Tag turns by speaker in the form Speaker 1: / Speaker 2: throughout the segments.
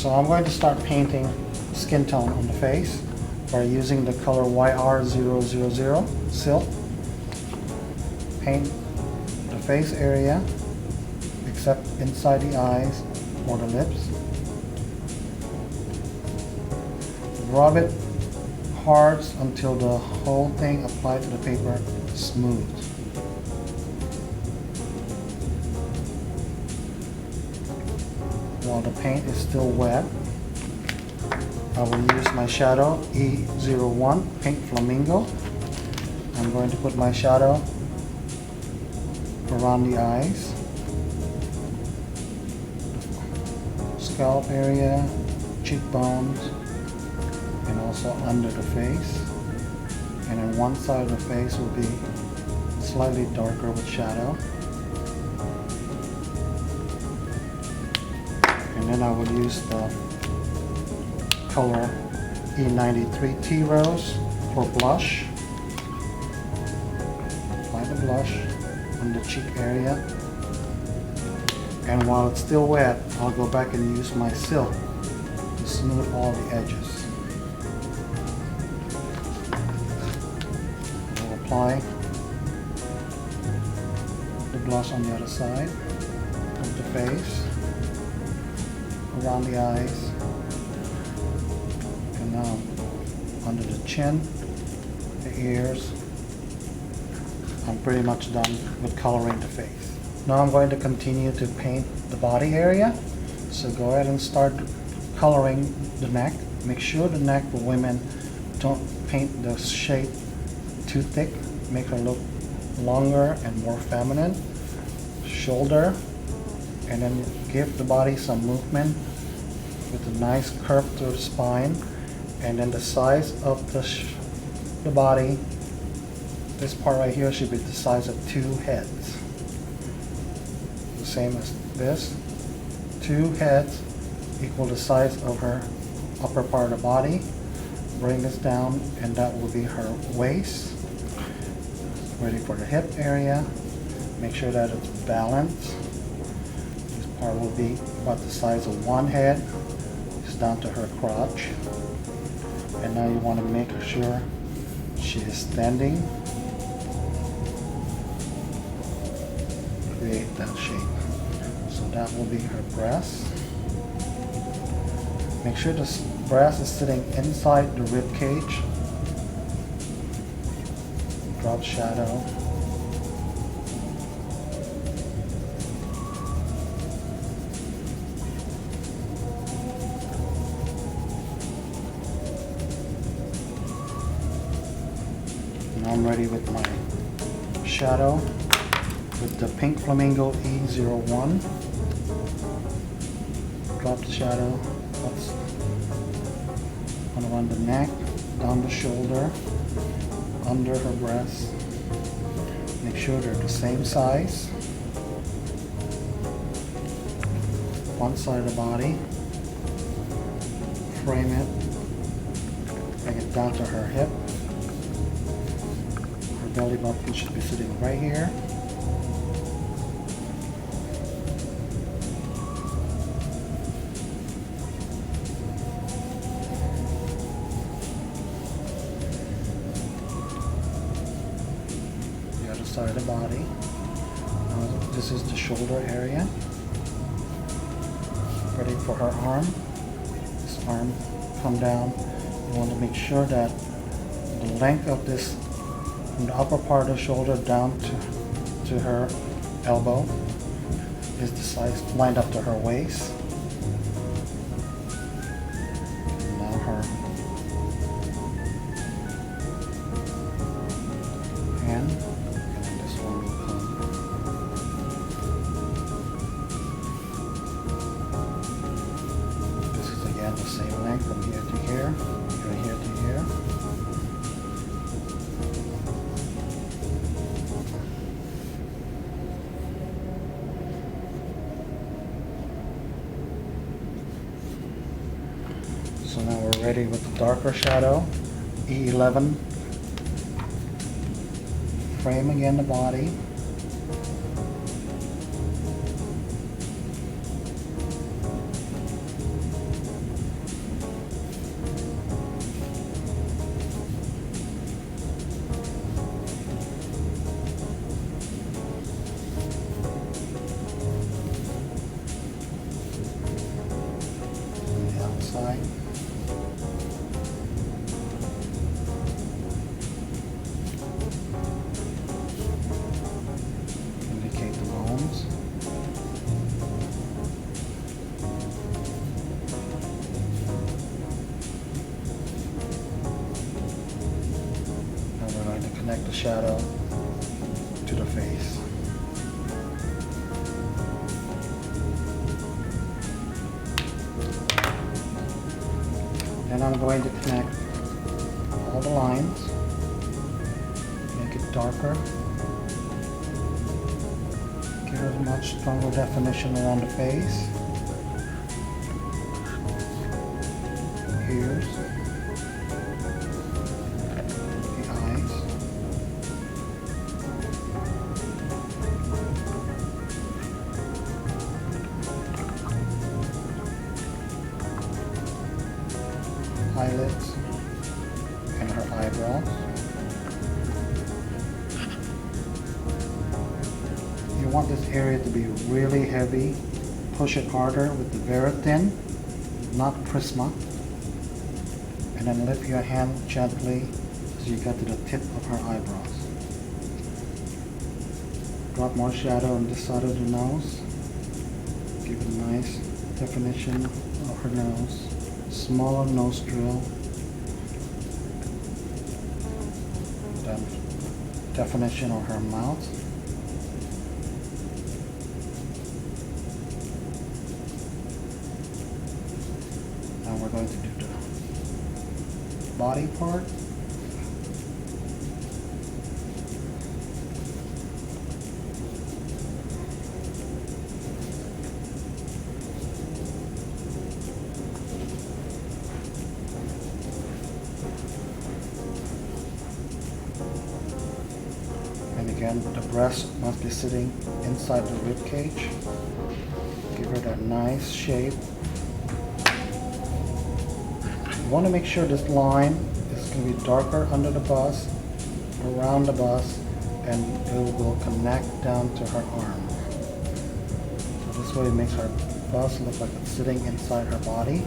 Speaker 1: So I'm going to start painting skin tone on the face by using the color YR000 Silk. Paint the face area except inside the eyes or the lips. Rub it hard until the whole thing applied to the paper is smooth. While the paint is still wet, I will use my shadow E01 Pink Flamingo. I'm going to put my shadow around the eyes, scalp area, cheekbones, and also under the face. And then one side of the face will be slightly darker with shadow. And then I will use the color E93 Tea Rose for blush. Apply the blush on the cheek area. And while it's still wet, I'll go back and use my silk to smooth all the edges. I'll apply the blush on the other side of the face, around the eyes, and now under the chin, the ears. I'm pretty much done with coloring the face. Now I'm going to continue to paint the body area. So go ahead and start coloring the neck. Make sure the neck for women, don't paint the shade too thick. Make her look longer and more feminine. Shoulder, and then give the body some movement with a nice curve to the spine, and then the size of the body, this part right here should be the size of 2 heads. The same as this. 2 heads equal the size of her upper part of the body. Bring this down, and that will be her waist. Ready for the hip area. Make sure that it's balanced. This part will be about the size of 1 head. It's down to her crotch. And now you want to make sure she is standing. Create that shape. So that will be her breast. Make sure the breast is sitting inside the rib cage. Drop shadow. Now I'm ready with my shadow with the Pink Flamingo E01. Drop the shadow around the neck, down the shoulder, under her breast. Make sure they're the same size. One side of the body. Frame it. Bring it down to her hip. Her belly button should be sitting right here. Side of the body. This is the shoulder area. Ready for her arm. This arm come down. You want to make sure that the length of this from the upper part of the shoulder down to her elbow is the size lined up to her waist. And now her hand. The same length from here to here, from here to here. So now we're ready with the darker shadow, E11. Frame again the body. shadow to the face. Then I'm going to connect all the lines, make it darker, give it a much stronger definition around the face, ears, the eyes, eyelids, and her eyebrows. You want this area to be really heavy. Push it harder with the very thin, not Prisma. And then lift your hand gently as you get to the tip of her eyebrows. Drop more shadow on this side of the nose. Give it a nice definition of her nose. Smaller nostril. Then definition of her mouth. Now we're going to do the body part. And again, the breast must be sitting inside the rib cage. Give her that nice shape. You want to make sure this line is going to be darker under the bust, around the bust, and it will connect down to her arm. So this way it makes her bust look like it's sitting inside her body.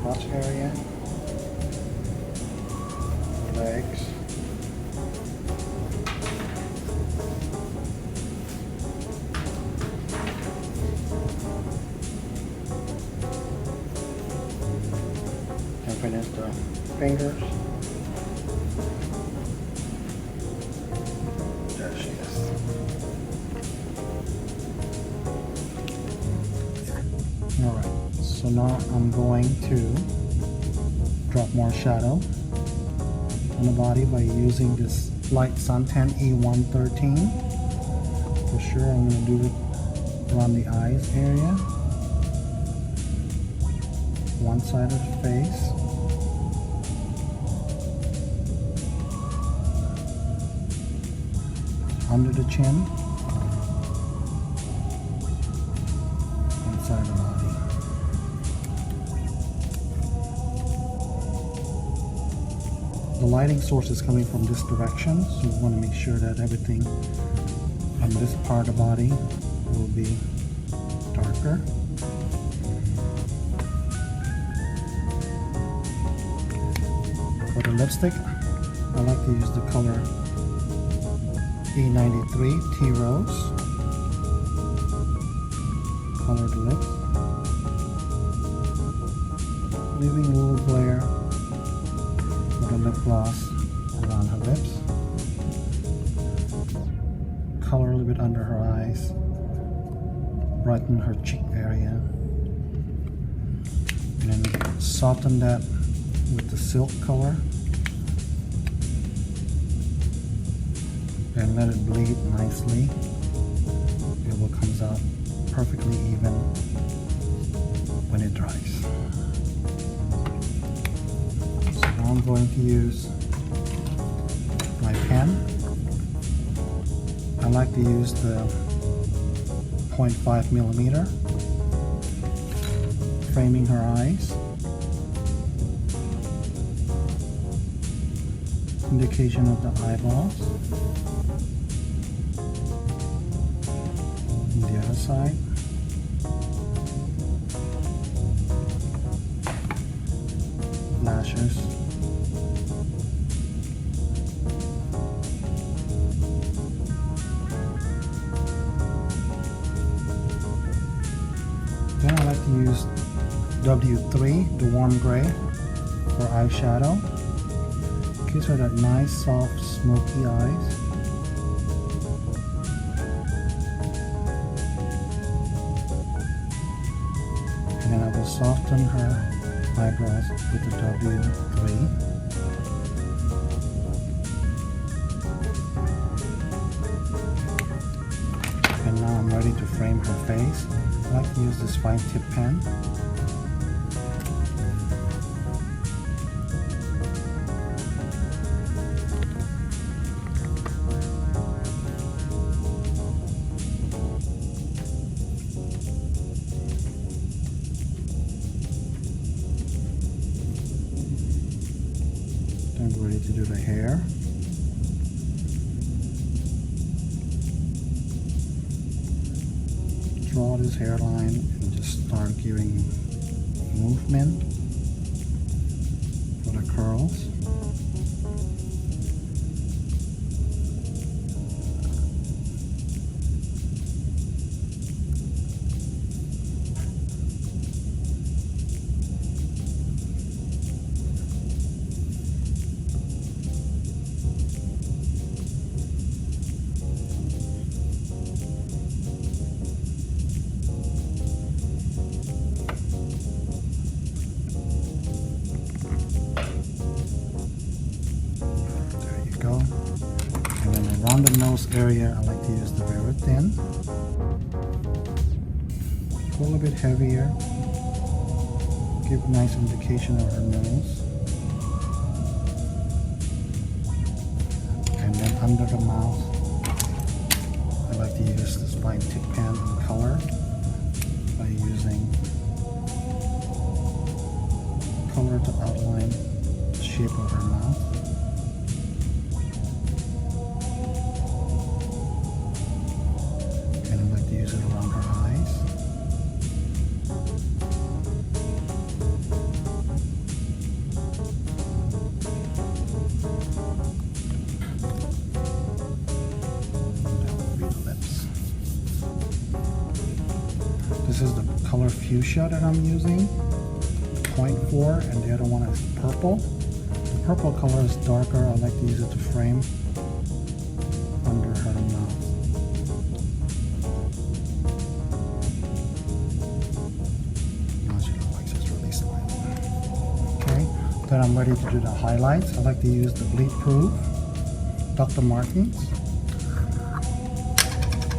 Speaker 1: Crotch area, legs, and finish the fingers. There she is. Alright, so now I'm going to drop more shadow on the body by using this light suntan E113. For sure I'm going to do it around the eyes area, one side of the face, under the chin, inside the body. The lighting source is coming from this direction, so you want to make sure that everything on this part of the body will be darker. For the lipstick, I like to use the color E93 Tea Rose. Color the lips, leaving a little glare with a lip gloss around her lips. Color a little bit under her eyes, brighten her cheek area, and then soften that with the silk color and let it bleed nicely. It will comes out perfectly even when it dries. So now I'm going to use my pen. I like to use the 0.5 millimeter, framing her eyes. Indication of the eyeballs. And the other side. Lashes. use W3, the warm gray, for eyeshadow. Gives her that nice, soft, smoky eyes. And then I will soften her eyebrows with the W3. And now I'm ready to frame her face. I like to use this fine tip pen. Then we're ready to do the hair. Draw this hairline and just start giving movement for the curls. And then around the nose area, I like to use the very thin. A little bit heavier. Give a nice indication of her nose. And then under the mouth, I like to use this fine tip pen and color by using color to outline the shape of her mouth. Use it around her eyes. And that would be the lips. This is the color fuchsia that I'm using, 0.4, and the other one is purple. The purple color is darker. I like to use it to frame under her mouth. Then I'm ready to do the highlights. I like to use the bleed proof Dr. Martens.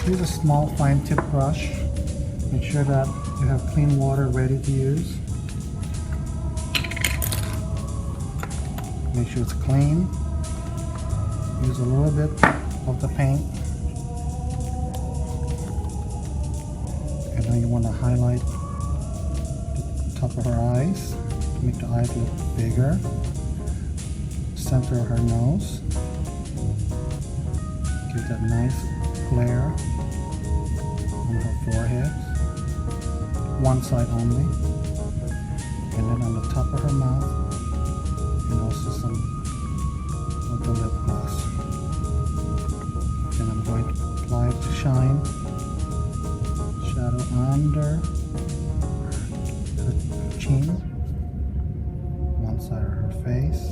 Speaker 1: Use a small fine tip brush. Make sure that you have clean water ready to use. Make sure it's clean. Use a little bit of the paint. And then you want to highlight the top of her eyes. Make the eyes look bigger. Center of her nose. Give that nice glare on her forehead. One side only. And then on the top of her mouth. And also some of the lip gloss. Then I'm going to apply the shine shadow under her chin. Side of her face.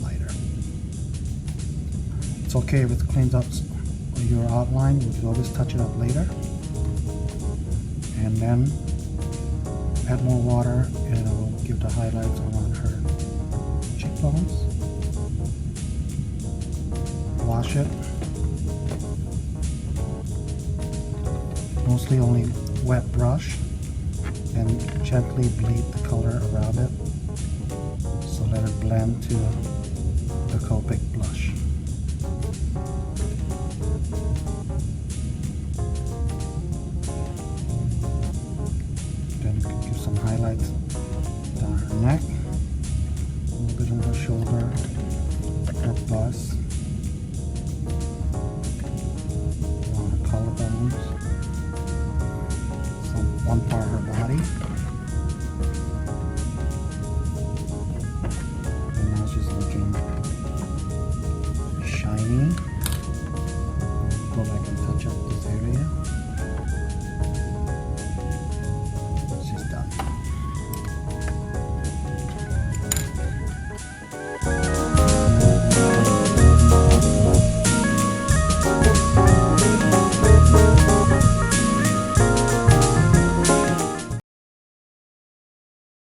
Speaker 1: Lighter. It's okay if it cleans up your outline. You can always touch it up later. And then add more water and it will give the highlights around her cheekbones. Wash it. Mostly only wet brush and gently bleed the color around it, so let it blend to the Copic blush.